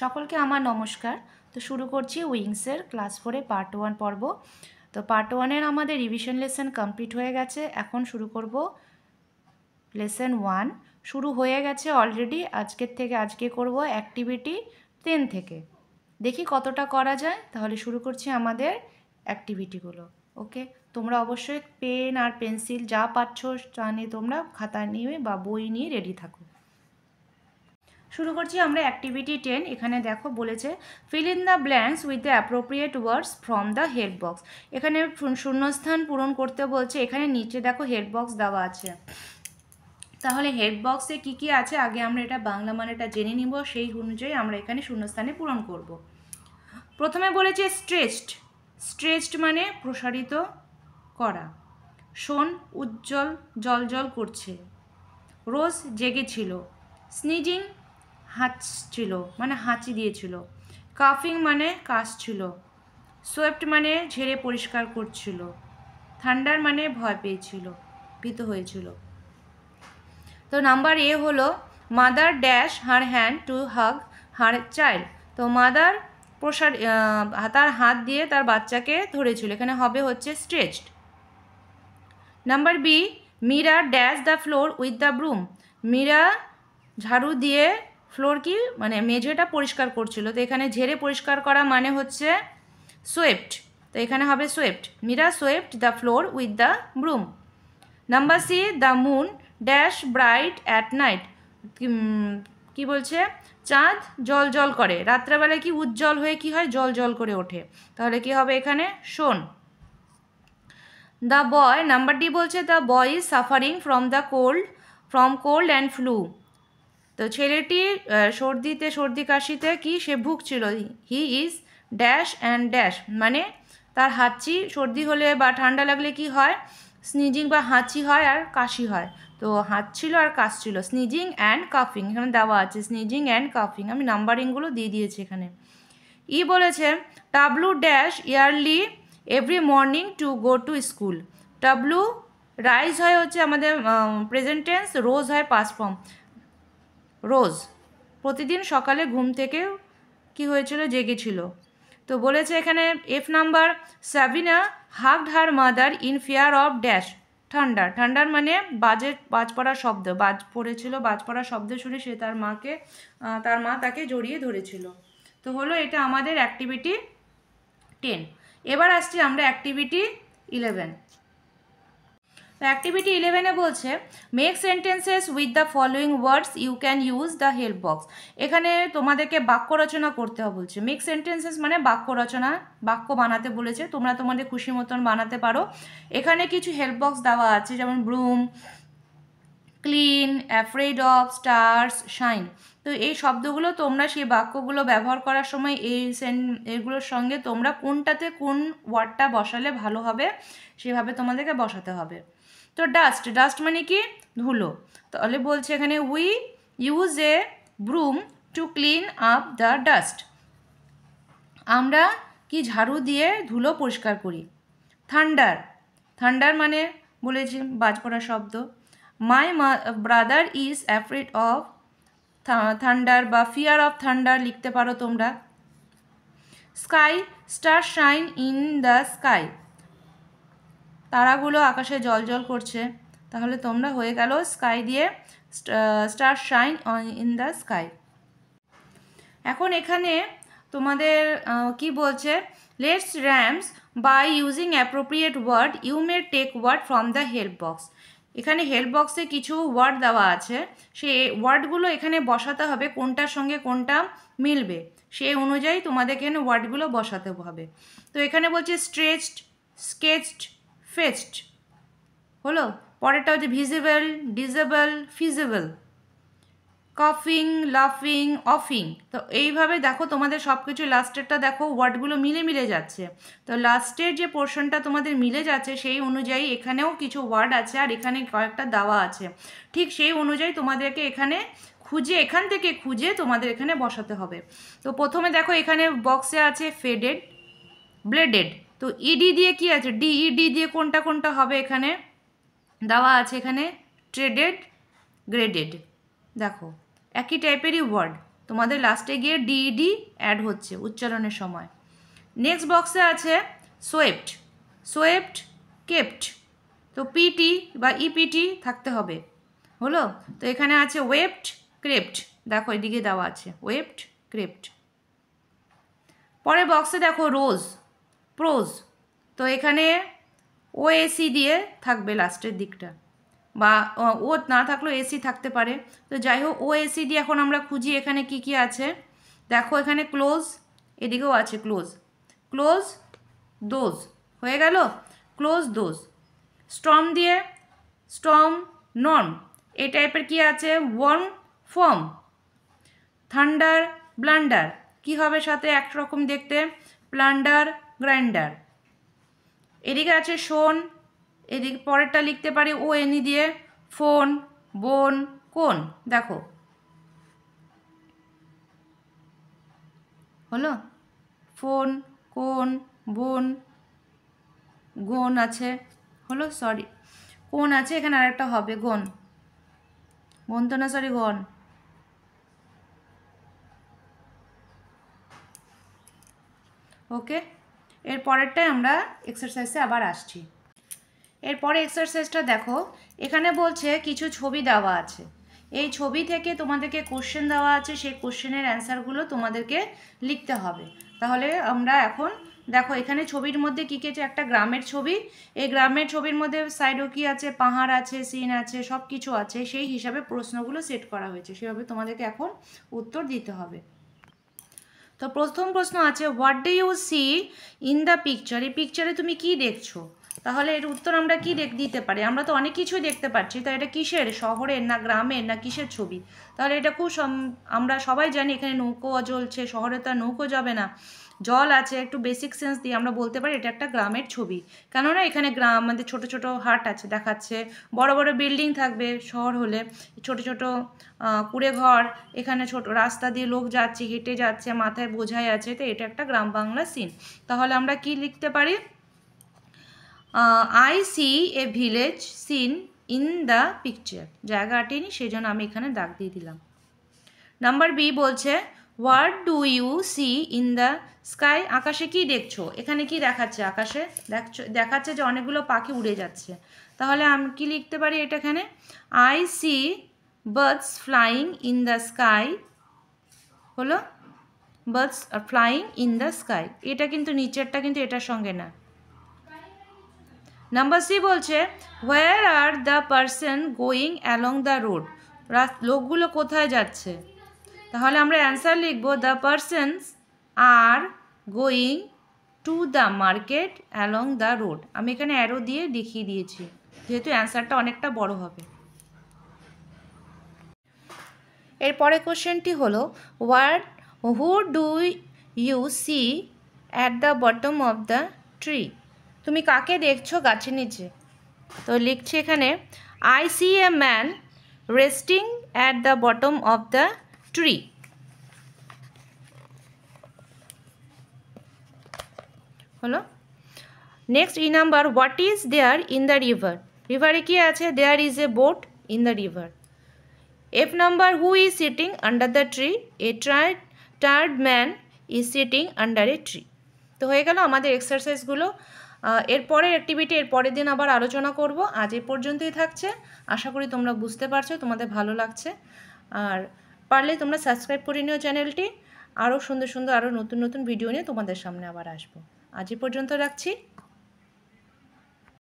সকলকে আমার নমস্কার। তো শুরু করছি উইংসের ক্লাস 4 পার্ট 1 পর্ব। তো পার্ট 1-এর আমাদের রিভিশন লেসন কমপ্লিট হয়ে গেছে। এখন শুরু করব লেসন 1। শুরু হয়ে গেছে অলরেডি। আজকে করব অ্যাক্টিভিটি 10 থেকে। দেখি কতটা করা যায়। তাহলে শুরু করছি আমাদের অ্যাক্টিভিটিগুলো। ওকে, তোমরা অবশ্যই পেন আর পেন্সিল যা পাচ্ছ তা নিয়ে তোমরা খাতা নিয়ে বা বই নিয়ে রেডি থাকো। শুরু করছি আমরা অ্যাক্টিভিটি 10। এখানে দেখো বলেছে fill in the blanks with the appropriate words from the help box. এখানে শূন্যস্থান পূরণ করতে বলছে। এখানে নিচে দেখো হেল্প বক্স দেওয়া আছে। তাহলে হেল্প বক্সে কী কী আছে আগে আমরা এটা বাংলা মানেটা জেনে নিব, সেই অনুযায়ী আমরা এখানে শূন্যস্থানে পূরণ করব। প্রথমে বলেছে স্ট্রেচড। স্ট্রেচড মানে প্রসারিত করা। শোন উজ্জ্বল জলজল করছে। রোজ জেগেছিল। স্নিজিং হাঁচছিল মানে হাঁচি দিয়েছিল। কাফিং মানে কাশছিল। সোয়েপ্ট মানে ঝেড়ে পরিষ্কার করছিল। থান্ডার মানে ভয় পেয়েছিল, ভীত হয়েছিল। তো নাম্বার এ হলো mother dash her hand to hug her child. তো মাদার তার হাত দিয়ে তার বাচ্চাকে ধরেছিল। এখানে হবে হচ্ছে stretched. Number B Meera dash the floor with the broom. Meera ঝাড়ু দিয়ে ফ্লোর কি মানে মেঝেটা পরিষ্কার করছিল। তো এখানে ঝেড়ে পরিষ্কার করা মানে হচ্ছে সোয়েপ্ট। তো এখানে হবে swept. Meera swept the floor with the broom. Number C the moon dash bright at night. কি বলছে? চাঁদ জল জল করে। রাত্রেবেলায় কি উজ্জ্বল হয়ে কি হয়? জল জল করে ওঠে। তাহলে কি হবে এখানে? শোন। দ্য বয়, নাম্বার ডি বলছে the boy is suffering from cold and flu. তো ছেলেটি সর্দি কাশিতে কি সে ভুগছিল। He is dash and dash মানে তার হাঁচি সর্দি হলে বা ঠান্ডা লাগলে কি হয়? স্নিজিং বা হাঁচি হয় আর কাশি হয়। তো হাঁচছিল আর কাশছিল। স্নিজিং অ্যান্ড কাফিং এখানে দেওয়া আছে। স্নিজিং অ্যান্ড কাফিং আমি নাম্বারিংগুলো দিয়ে দিয়েছি এখানে। ই বলেছে Tablu dash early every morning to go to school. Tablu rise হয় হচ্ছে আমাদের প্রেজেন্ট টেন্স, রোজ হয় পাস্ট ফর্ম। রোজ প্রতিদিন সকালে ঘুম থেকে কি হয়েছিল? জেগেছিল। তো বলেছে এখানে F number Sabina hugged her mother in fear of dash ঠান্ডার। ঠান্ডার মানে বাজ পড়ার শব্দ। বাজ পড়েছিল, বাজ পড়ার শব্দ শুনে সে তার মা তাকে জড়িয়ে ধরেছিল। তো হলো এটা আমাদের অ্যাক্টিভিটি 10। এবার আসছি আমরা অ্যাক্টিভিটি 11। অ্যাক্টিভিটি 11-এ বলছে make sentences with the following words you can use the help box. এখানে তোমাদেরকে বাক্য রচনা করতে হবে বলছে। মেক সেন্টেন্সেস মানে বাক্য রচনা, বাক্য বানাতে বলেছে। তোমরা তোমাদের খুশি মতন বানাতে পারো। এখানে কিছু হেল্প বক্স দেওয়া আছে, যেমন broom, clean, afraid of, stars, shine. তো এই শব্দগুলো তোমরা সেই বাক্যগুলো ব্যবহার করার সময় এগুলোর সঙ্গে তোমরা কোনটাতে কোন ওয়ার্ডটা বসালে ভালো হবে সেভাবে তোমাদেরকে বসাতে হবে। তো ডাস্ট মানে কি? ধুলো। তাহলে বলছে এখানে we use a broom to clean up the dust. আমরা কি ঝাড়ু দিয়ে ধুলো পরিষ্কার করি। থান্ডার মানে বলেছি বাজ পড়া শব্দ। My brother is afraid of thunder বা ফিয়ার অফ থান্ডার লিখতে পারো তোমরা। Sky star shine in the sky. তারাগুলো আকাশে জলজল করছে। তাহলে তোমরা হয়ে গেল স্কাই দিয়ে star shine in the sky. এখন এখানে তোমাদের কি বলছে? Let's rams by using appropriate word you may take word from the help box. এখানে হেল্প বক্সে কিছু ওয়ার্ড দেওয়া আছে, সেই ওয়ার্ডগুলো এখানে বসাতে হবে কোনটার সঙ্গে কোনটা মিলবে সেই অনুযায়ী তোমাদের এখানে ওয়ার্ডগুলো বসাতে হবে। তো এখানে বলছে স্ট্রেচড, স্কেচড, ফেচড হলো। পরেরটা হচ্ছে ভিজিবল, ডিজেবল, ফিজিবল, কাফিং, লাফিং, অফিং। তো এইভাবে দেখো তোমাদের সব কিছু লাস্টেরটা দেখো ওয়ার্ডগুলো মিলে যাচ্ছে। তো লাস্টের যে পোর্শনটা তোমাদের মিলে যাচ্ছে সেই অনুযায়ী এখানেও কিছু ওয়ার্ড আছে আর এখানে কয়েকটা দেওয়া আছে। ঠিক সেই অনুযায়ী তোমাদেরকে এখান থেকে খুঁজে তোমাদের এখানে বসাতে হবে। তো প্রথমে দেখো এখানে বক্সে আছে ফেডেড, ব্লেডেড। তো ইডি দিয়ে কি আছে? ডিইডি দিয়ে কোনটা হবে এখানে দেওয়া আছে। এখানে ট্রেডেড, গ্রেডেড। দেখো একই টাইপেরই ওয়ার্ড। তোমাদের লাস্টে গিয়ে ডিডি অ্যাড হচ্ছে উচ্চারণের সময়। নেক্সট বক্সে আছে সোয়েপ্ট, সোয়েপ্ট, কেপ্ট, তো পিটি বা ইপিটি থাকতে হবে, হলো। তো এখানে আছে ওয়েপ্ট, ক্রেপ্ট, দেখো এদিকে দেওয়া আছে ওয়েপ্ট, ক্রেপ্ট। পরে বক্সে দেখো রোজ, প্রোজ, তো এখানে ওএসি দিয়ে থাকবে লাস্টের দিকটা, বা ও না থাকলেও এসি থাকতে পারে। তো যাই হোক ওএসি দিয়ে এখন আমরা খুঁজি এখানে কি কি আছে। দেখো এখানে ক্লোজ, এদিকেও আছে ক্লোজ, ক্লোজ দোজ হয়ে গেল, ক্লোজ দোজ। স্টর্ম দিয়ে স্টর্ম, নর্ম, এই টাইপের কি আছে ওয়ার্ম, ফর্ম। থান্ডার, ব্লান্ডার, কি হবে সাথে একরকম দেখতে, প্লান্ডার, গ্রাইন্ডার। এদিকে আছে শোন, এদিকে পরেরটা লিখতে পারি ও এনি দিয়ে, ফোন, বোন, কোন, দেখো হলো, ফোন, কোন, বোন, গোন আছে, হলো, সরি কোন আছে, এখানে আরেকটা হবে গন, গন তো না, সরি গন। ওকে, এর পরেরটাই আমরা এক্সারসাইজে আবার আসছি। এরপরে এক্সারসাইজটা দেখো, এখানে বলছে কিছু ছবি দেওয়া আছে, এই ছবি থেকে তোমাদেরকে কোশ্চেন দেওয়া আছে, সেই কোশ্চেনের অ্যান্সারগুলো তোমাদেরকে লিখতে হবে। তাহলে আমরা এখন দেখো এখানে ছবির মধ্যে কী কী আছে, একটা গ্রামের ছবি, এই গ্রামের ছবির মধ্যে সাইডও কি আছে, পাহাড় আছে, সিন আছে, সব কিছু আছে, সেই হিসাবে প্রশ্নগুলো সেট করা হয়েছে, সেভাবে তোমাদেরকে এখন উত্তর দিতে হবে। তো প্রথম প্রশ্ন আছে what do you see in the picture, এই পিকচারে তুমি কি দেখছো, তাহলে এর উত্তর আমরা কি দিতে পারি, আমরা তো অনেক কিছুই দেখতে পাচ্ছি, তো এটা কিসের, শহরের না গ্রামের না কিসের ছবি, তাহলে এটা খুব আমরা সবাই জানি এখানে নৌকো জ্বলছে, শহরে তো আর নৌকো যাবে না, জল আছে, একটু বেসিক সেন্স দিয়ে আমরা বলতে পারি এটা একটা গ্রামের ছবি, কেননা এখানে গ্রাম আমাদের ছোট ছোট হাট আছে দেখাচ্ছে, বড় বড় বিল্ডিং থাকবে শহর হলে, ছোট ছোট কুড়ে ঘর, এখানে ছোট রাস্তা দিয়ে লোক যাচ্ছে, হেঁটে যাচ্ছে, মাথায় বোঝাই আছে, তো এটা একটা গ্রাম বাংলা সিন। তাহলে আমরা কি লিখতে পারি, I see a village scene in the picture, জায়গা আটেনি সেই জন্য আমি এখানে দাগ দিয়ে দিলাম। নাম্বার বি বলছে what do you see in the sky, আকাশে কি দেখছো, এখানে কি দেখাচ্ছে, আকাশে দেখাচ্ছে যে অনেকগুলো পাখি উড়ে যাচ্ছে, তাহলে আমি কি লিখতে পারি এটা এখানে, I see birds flying in the sky, হলো বার্ডস আর ফ্লাইং ইন দ্য স্কাই, এটা কিন্তু নিচেরটা কিন্তু এটার সঙ্গে না। নাম্বার সি বলছে where are the person going along the road, লোকগুলো কোথায় যাচ্ছে, তাহলে আমরা অ্যান্সার লিখব the persons are going to the market along the road, আমি এখানে অ্যারো দিয়ে দেখিয়ে দিয়েছি যেহেতু অ্যান্সারটা অনেকটা বড় হবে। এরপরে কোশ্চেনটি হলো who do you see at the bottom of the tree, তুমি কাকে দেখছো গাছের নিচে, তো লিখছি এখানে I see a man resting at the bottom of the tree, হলো। Next E number what is there in the river, রিভারে কি আছে, there is a boat in the river. F number who is sitting under the tree, a tired man is sitting under a tree. তো হয়ে গেল আমাদের এক্সারসাইজগুলো, এরপরের activity এর পরের দিন আবার আলোচনা করব। আজ এ পর্যন্তই থাকছে, আশা করি তোমরা বুঝতে পারছো, তোমাদের ভালো লাগছে, আর পারলে তোমরা সাবস্ক্রাইব করে নিও চ্যানেলটি, আরও সুন্দর সুন্দর আরও নতুন নতুন ভিডিও নিয়ে তোমাদের সামনে আবার আসবো। আজ এ পর্যন্ত রাখছি।